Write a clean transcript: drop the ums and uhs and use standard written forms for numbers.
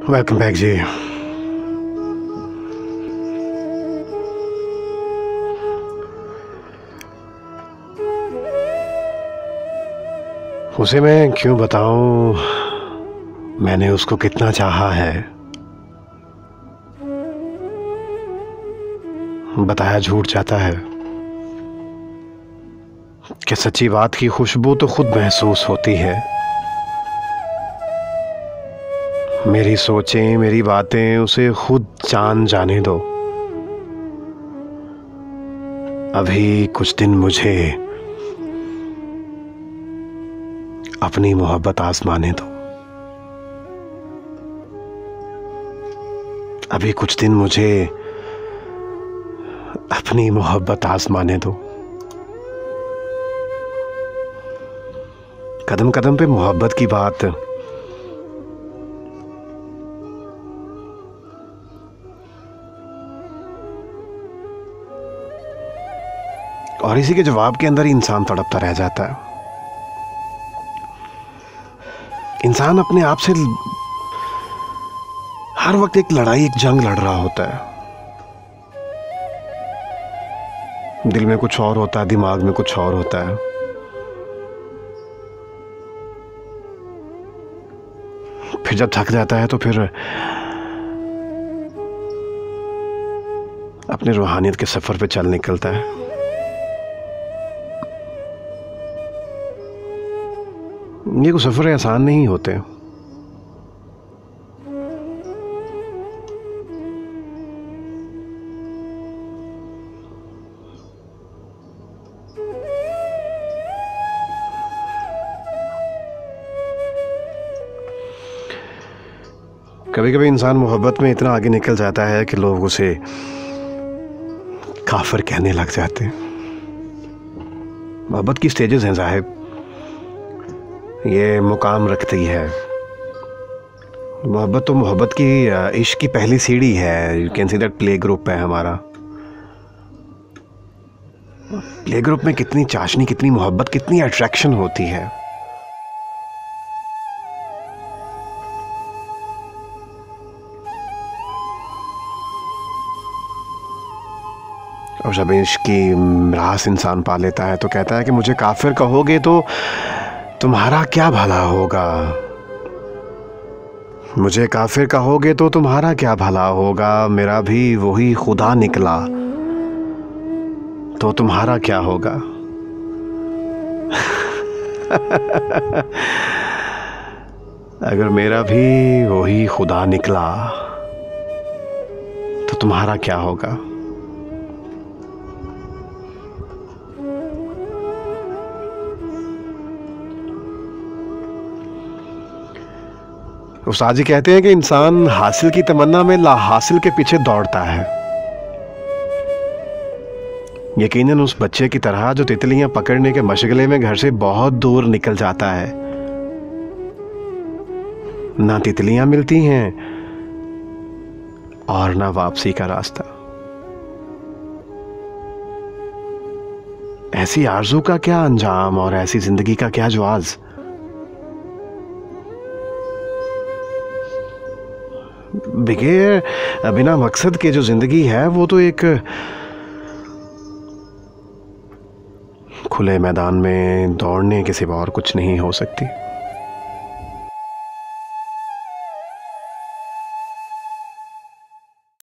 Welcome back जी। उसे मैं क्यों बताऊं, मैंने उसको कितना चाहा है। बताया झूठ जाता है कि सच्ची बात की खुशबू तो खुद महसूस होती है। मेरी सोचें, मेरी बातें उसे खुद जान जाने दो। अभी कुछ दिन मुझे अपनी मोहब्बत आजमाने दो। अभी कुछ दिन मुझे अपनी मोहब्बत आजमाने दो। कदम कदम पे मोहब्बत की बात, और इसी के जवाब के अंदर ही इंसान तड़पता रह जाता है। इंसान अपने आप से हर वक्त एक लड़ाई, एक जंग लड़ रहा होता है। दिल में कुछ और होता है, दिमाग में कुछ और होता है। फिर जब थक जाता है तो फिर अपने रूहानियत के सफर पे चल निकलता है। ये कोई सफर आसान नहीं होते। कभी कभी इंसान मोहब्बत में इतना आगे निकल जाता है कि लोग उसे काफिर कहने लग जाते हैं। मोहब्बत की स्टेजेस हैं साहिब, ये मुकाम रखती है। मोहब्बत तो मोहब्बत की इश्क की पहली सीढ़ी है। You can see that play group है हमारा। प्ले ग्रुप में कितनी चाशनी, कितनी मोहब्बत, कितनी अट्रैक्शन होती है। और जब इश्क की रास इंसान पा लेता है तो कहता है कि मुझे काफिर कहोगे तो तुम्हारा क्या भला होगा। मुझे काफिर कहोगे तो तुम्हारा क्या भला होगा। मेरा भी वही खुदा निकला तो तुम्हारा क्या होगा। अगर मेरा भी वही खुदा निकला तो तुम्हारा क्या होगा। उस्ताद जी कहते हैं कि इंसान हासिल की तमन्ना में ला हासिल के पीछे दौड़ता है। यकीनन उस बच्चे की तरह जो तितलियां पकड़ने के मशगले में घर से बहुत दूर निकल जाता है। ना तितलियां मिलती हैं और ना वापसी का रास्ता। ऐसी आरज़ू का क्या अंजाम और ऐसी जिंदगी का क्या जवाज। बगैर बिना मकसद के जो जिंदगी है वो तो एक खुले मैदान में दौड़ने के सिवा और कुछ नहीं हो सकती।